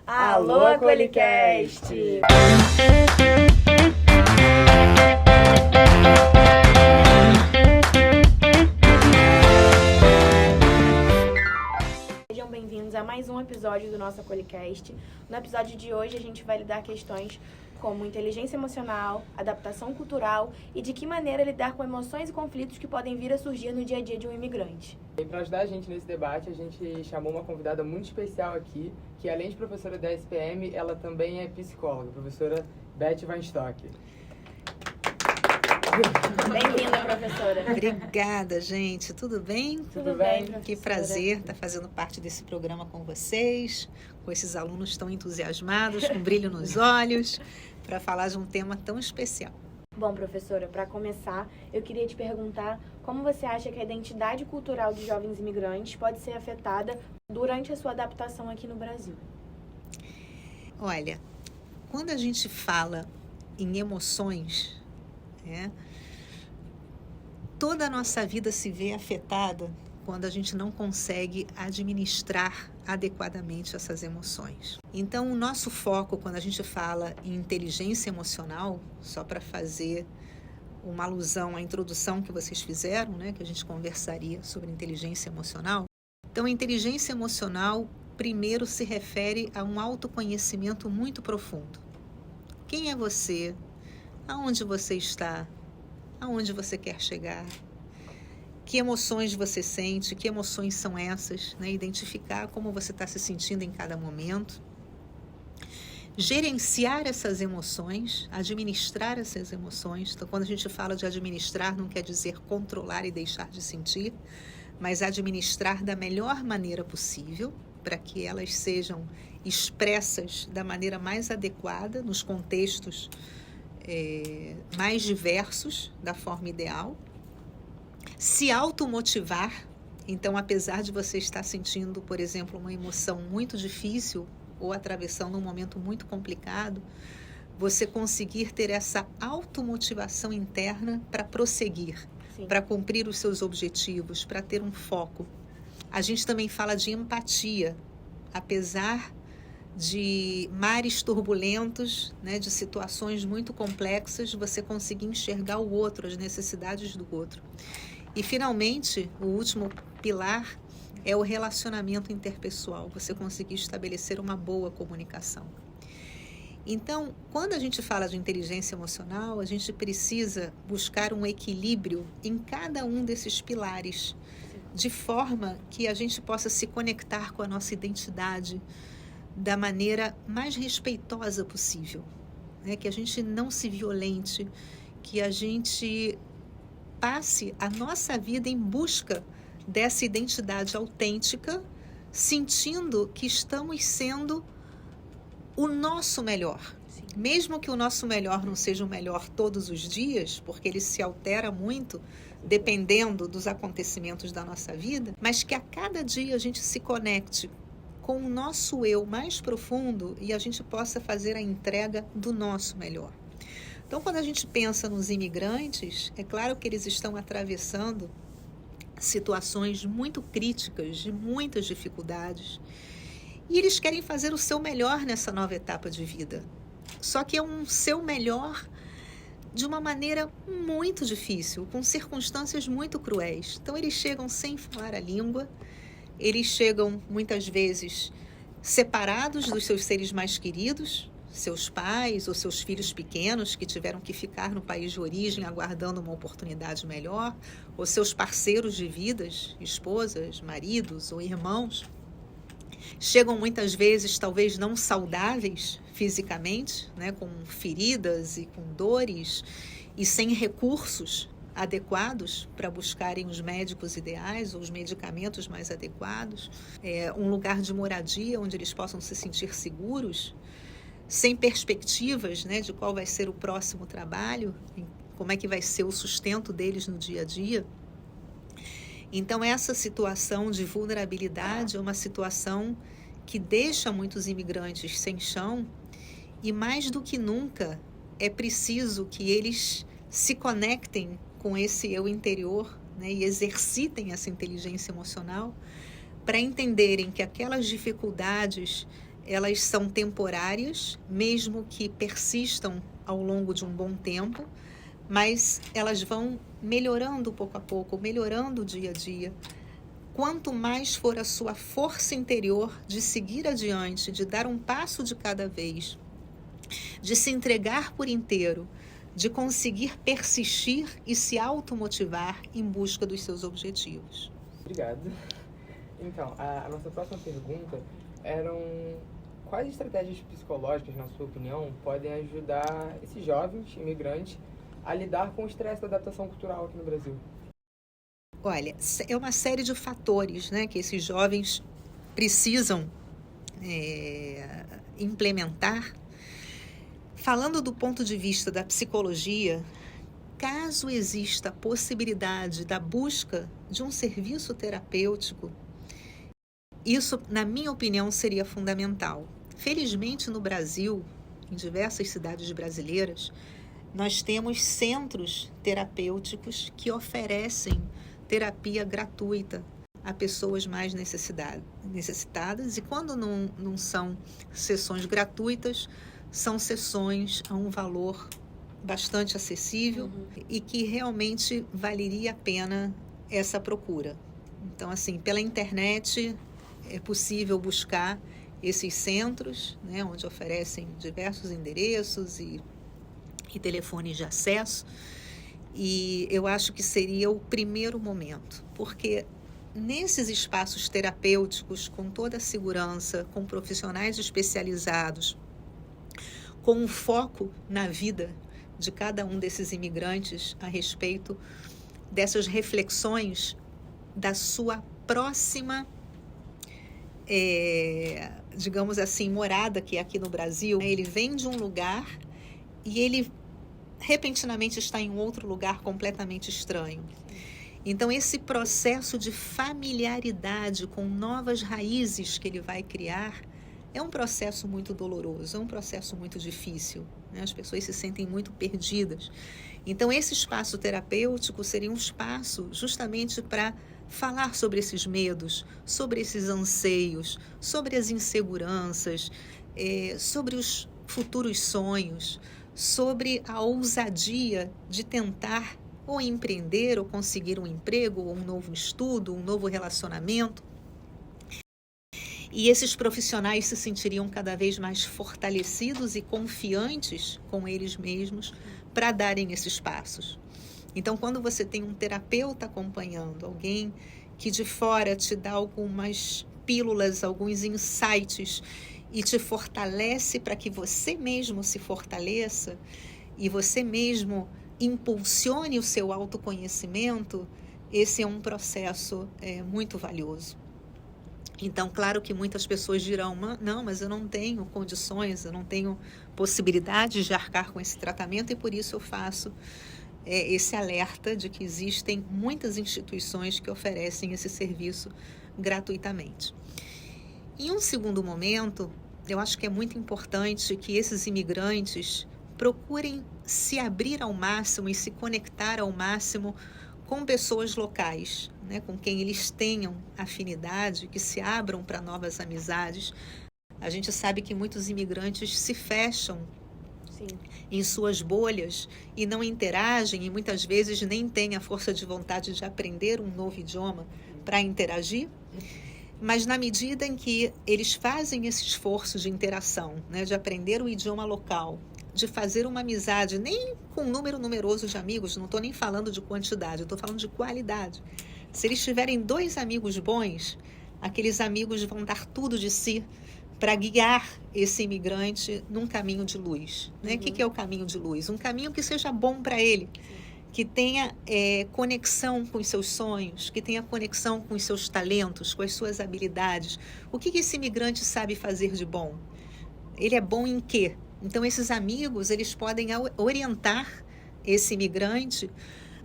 Alô, Colicast! Sejam bem-vindos a mais um episódio do nosso Colicast. No episódio de hoje a gente vai lidar questões como inteligência emocional, adaptação cultural e de que maneira lidar com emoções e conflitos que podem vir a surgir no dia a dia de um imigrante. E para ajudar a gente nesse debate, a gente chamou uma convidada muito especial aqui, que além de professora da SPM, ela também é psicóloga, a professora Beth Weinstock. Bem-vinda, professora. Obrigada, gente. Tudo bem? Tudo bem, professora. Que prazer estar fazendo parte desse programa com vocês, com esses alunos tão entusiasmados, com brilho nos olhos, para falar de um tema tão especial. Bom, professora, para começar, eu queria te perguntar como você acha que a identidade cultural de jovens imigrantes pode ser afetada durante a sua adaptação aqui no Brasil? Olha, quando a gente fala em emoções, toda a nossa vida se vê afetada quando a gente não consegue administrar adequadamente essas emoções. Então, o nosso foco, quando a gente fala em inteligência emocional, só para fazer uma alusão à introdução que vocês fizeram, que a gente conversaria sobre inteligência emocional. Então, a inteligência emocional, primeiro, se refere a um autoconhecimento muito profundo. Quem é você? Aonde você está? Aonde você quer chegar? Que emoções você sente? Que emoções são essas? Identificar como você está se sentindo em cada momento. Gerenciar essas emoções, administrar essas emoções. Então, quando a gente fala de administrar, não quer dizer controlar e deixar de sentir, mas administrar da melhor maneira possível, para que elas sejam expressas da maneira mais adequada, nos contextos mais diversos, da forma ideal. Se automotivar. Então, apesar de você estar sentindo, por exemplo, uma emoção muito difícil ou atravessando um momento muito complicado, você conseguir ter essa automotivação interna para prosseguir, para cumprir os seus objetivos, para ter um foco. A gente também fala de empatia, apesar de mares turbulentos, de situações muito complexas, você conseguir enxergar o outro, as necessidades do outro. E, finalmente, o último pilar é o relacionamento interpessoal, você conseguir estabelecer uma boa comunicação. Então, quando a gente fala de inteligência emocional, a gente precisa buscar um equilíbrio em cada um desses pilares, de forma que a gente possa se conectar com a nossa identidade da maneira mais respeitosa possível, que a gente não se violente, que a gente passe a nossa vida em busca dessa identidade autêntica, sentindo que estamos sendo o nosso melhor. Sim. Mesmo que o nosso melhor não seja o melhor todos os dias, porque ele se altera muito dependendo dos acontecimentos da nossa vida, mas que a cada dia a gente se conecte com o nosso eu mais profundo e a gente possa fazer a entrega do nosso melhor. Então, quando a gente pensa nos imigrantes, é claro que eles estão atravessando situações muito críticas, de muitas dificuldades, e eles querem fazer o seu melhor nessa nova etapa de vida. Só que é um seu melhor de uma maneira muito difícil, com circunstâncias muito cruéis. Então, eles chegam sem falar a língua, eles chegam muitas vezes separados dos seus seres mais queridos, seus pais ou seus filhos pequenos que tiveram que ficar no país de origem aguardando uma oportunidade melhor, ou seus parceiros de vidas, esposas, maridos ou irmãos. Chegam muitas vezes talvez não saudáveis fisicamente, com feridas e com dores e sem recursos adequados para buscarem os médicos ideais ou os medicamentos mais adequados, um lugar de moradia onde eles possam se sentir seguros, sem perspectivas de qual vai ser o próximo trabalho, como é que vai ser o sustento deles no dia a dia. Então, essa situação de vulnerabilidade é uma situação que deixa muitos imigrantes sem chão e, mais do que nunca, é preciso que eles se conectem com esse eu interior, e exercitem essa inteligência emocional para entenderem que aquelas dificuldades elas são temporárias, mesmo que persistam ao longo de um bom tempo, mas elas vão melhorando pouco a pouco, melhorando dia a dia. Quanto mais for a sua força interior de seguir adiante, de dar um passo de cada vez, de se entregar por inteiro, de conseguir persistir e se automotivar em busca dos seus objetivos. Obrigado. Então, a nossa próxima pergunta eram quais estratégias psicológicas, na sua opinião, podem ajudar esses jovens imigrantes a lidar com o estresse da adaptação cultural aqui no Brasil? Olha, é uma série de fatores, né, que esses jovens precisam implementar. Falando do ponto de vista da psicologia, caso exista a possibilidade da busca de um serviço terapêutico, isso, na minha opinião, seria fundamental. Felizmente, no Brasil, em diversas cidades brasileiras, nós temos centros terapêuticos que oferecem terapia gratuita a pessoas mais necessitadas, e quando não são sessões gratuitas, são sessões a um valor bastante acessível e que realmente valeria a pena essa procura. Então, assim, pela internet é possível buscar esses centros, né, onde oferecem diversos endereços e telefones de acesso, e eu acho que seria o primeiro momento, porque nesses espaços terapêuticos, com toda a segurança, com profissionais especializados, com um foco na vida de cada um desses imigrantes a respeito dessas reflexões da sua próxima, digamos assim, morada, que é aqui no Brasil. Ele vem de um lugar e ele repentinamente está em um outro lugar completamente estranho. Então, esse processo de familiaridade com novas raízes que ele vai criar é um processo muito doloroso, é um processo muito difícil, né? As pessoas se sentem muito perdidas. Então, esse espaço terapêutico seria um espaço justamente para falar sobre esses medos, sobre esses anseios, sobre as inseguranças, sobre os futuros sonhos, sobre a ousadia de tentar ou empreender, ou conseguir um emprego, ou um novo estudo, um novo relacionamento. E esses profissionais se sentiriam cada vez mais fortalecidos e confiantes com eles mesmos para darem esses passos. Então, quando você tem um terapeuta acompanhando, alguém que de fora te dá algumas pílulas, alguns insights e te fortalece para que você mesmo se fortaleça e você mesmo impulsione o seu autoconhecimento, esse é um processo muito valioso. Então, claro que muitas pessoas dirão, não, mas eu não tenho condições, eu não tenho possibilidade de arcar com esse tratamento, e por isso eu faço esse alerta de que existem muitas instituições que oferecem esse serviço gratuitamente. Em um segundo momento, eu acho que é muito importante que esses imigrantes procurem se abrir ao máximo e se conectar ao máximo com pessoas locais, né, com quem eles tenham afinidade, que se abram para novas amizades. A gente sabe que muitos imigrantes se fecham em suas bolhas e não interagem, e muitas vezes nem têm a força de vontade de aprender um novo idioma para interagir. Mas na medida em que eles fazem esse esforço de interação, né, de aprender o idioma local, de fazer uma amizade, nem com um número numeroso de amigos, não estou nem falando de quantidade, estou falando de qualidade. Se eles tiverem 2 amigos bons, aqueles amigos vão dar tudo de si para guiar esse imigrante num caminho de luz. Né? O que é o caminho de luz? Um caminho que seja bom para ele, que tenha conexão com os seus sonhos, que tenha conexão com os seus talentos, com as suas habilidades. O que esse imigrante sabe fazer de bom? Ele é bom em quê? Então, esses amigos, eles podem orientar esse imigrante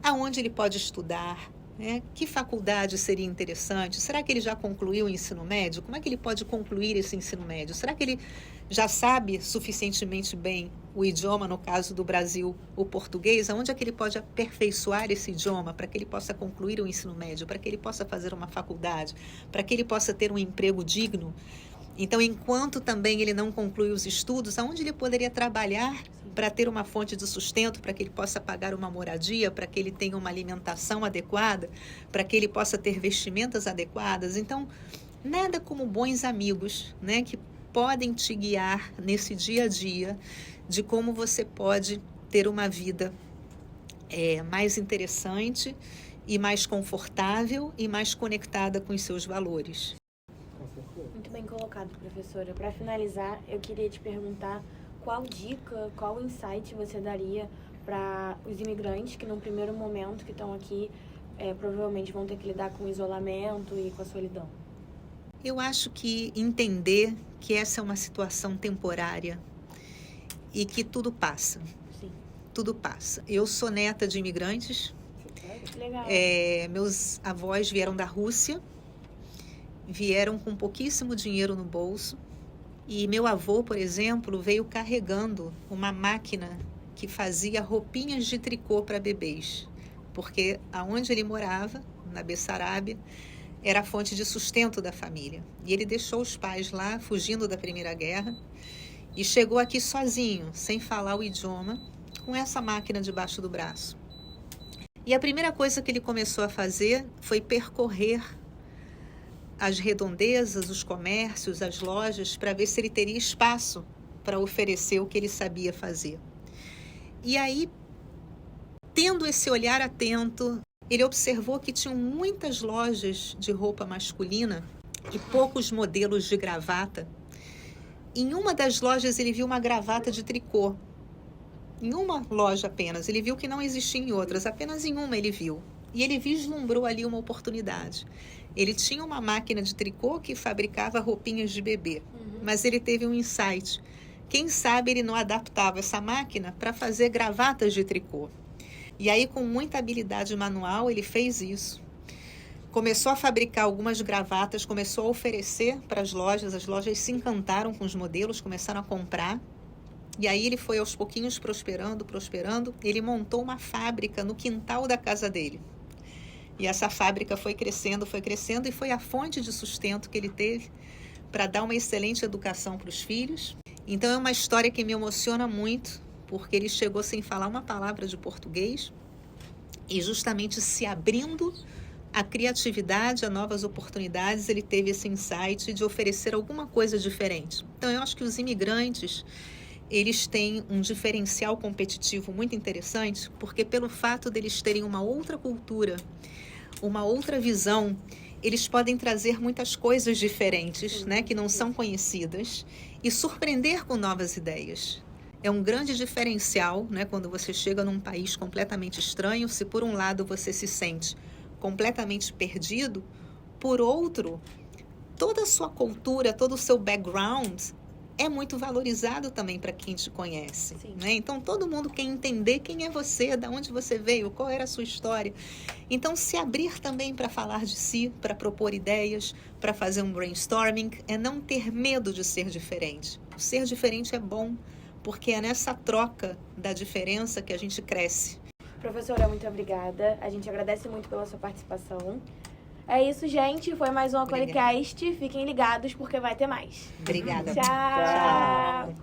aonde ele pode estudar, né? Que faculdade seria interessante? Será que ele já concluiu o ensino médio? Como é que ele pode concluir esse ensino médio? Será que ele já sabe suficientemente bem o idioma, no caso do Brasil, o português? Aonde é que ele pode aperfeiçoar esse idioma para que ele possa concluir o ensino médio, para que ele possa fazer uma faculdade, para que ele possa ter um emprego digno? Então, enquanto também ele não conclui os estudos, aonde ele poderia trabalhar para ter uma fonte de sustento, para que ele possa pagar uma moradia, para que ele tenha uma alimentação adequada, para que ele possa ter vestimentas adequadas. Então, nada como bons amigos, né, que podem te guiar nesse dia a dia de como você pode ter uma vida mais interessante e mais confortável e mais conectada com os seus valores. Muito bem colocado, professora. Para finalizar, eu queria te perguntar qual dica, qual insight você daria para os imigrantes que, num primeiro momento que estão aqui, provavelmente vão ter que lidar com o isolamento e com a solidão? Eu acho que entender que essa é uma situação temporária e que tudo passa. Sim. Tudo passa. Eu sou neta de imigrantes. Legal. Meus avós vieram da Rússia, vieram com pouquíssimo dinheiro no bolso. E meu avô, por exemplo, veio carregando uma máquina que fazia roupinhas de tricô para bebês. Porque aonde ele morava, na Bessarábia, era a fonte de sustento da família. E ele deixou os pais lá, fugindo da Primeira Guerra, e chegou aqui sozinho, sem falar o idioma, com essa máquina debaixo do braço. E a primeira coisa que ele começou a fazer foi percorrer as redondezas, os comércios, as lojas, para ver se ele teria espaço para oferecer o que ele sabia fazer. E aí, tendo esse olhar atento, ele observou que tinham muitas lojas de roupa masculina e poucos modelos de gravata. Em uma das lojas, ele viu uma gravata de tricô. Em uma loja apenas. Ele viu que não existia em outras, apenas em uma ele viu. E ele vislumbrou ali uma oportunidade. Ele tinha uma máquina de tricô que fabricava roupinhas de bebê, mas ele teve um insight. Quem sabe ele não adaptava essa máquina para fazer gravatas de tricô. E aí, com muita habilidade manual, ele fez isso. Começou a fabricar algumas gravatas, começou a oferecer para as lojas se encantaram com os modelos, começaram a comprar. E aí ele foi aos pouquinhos prosperando. Ele montou uma fábrica no quintal da casa dele. E essa fábrica foi crescendo e foi a fonte de sustento que ele teve para dar uma excelente educação para os filhos. Então é uma história que me emociona muito, porque ele chegou sem falar uma palavra de português e justamente se abrindo à criatividade, a novas oportunidades, ele teve esse insight de oferecer alguma coisa diferente. Então eu acho que os imigrantes, eles têm um diferencial competitivo muito interessante, porque pelo fato deles terem uma outra cultura, uma outra visão, eles podem trazer muitas coisas diferentes, né, que não são conhecidas, e surpreender com novas ideias. É um grande diferencial, né, quando você chega num país completamente estranho, se por um lado você se sente completamente perdido, por outro, toda a sua cultura, todo o seu background é muito valorizado também para quem te conhece, né? Então, todo mundo quer entender quem é você, de onde você veio, qual era a sua história. Então, se abrir também para falar de si, para propor ideias, para fazer um brainstorming, é não ter medo de ser diferente. O ser diferente é bom, porque é nessa troca da diferença que a gente cresce. Professora, muito obrigada. A gente agradece muito pela sua participação. É isso, gente. Foi mais um Acolicast. Fiquem ligados porque vai ter mais. Obrigada. Tchau.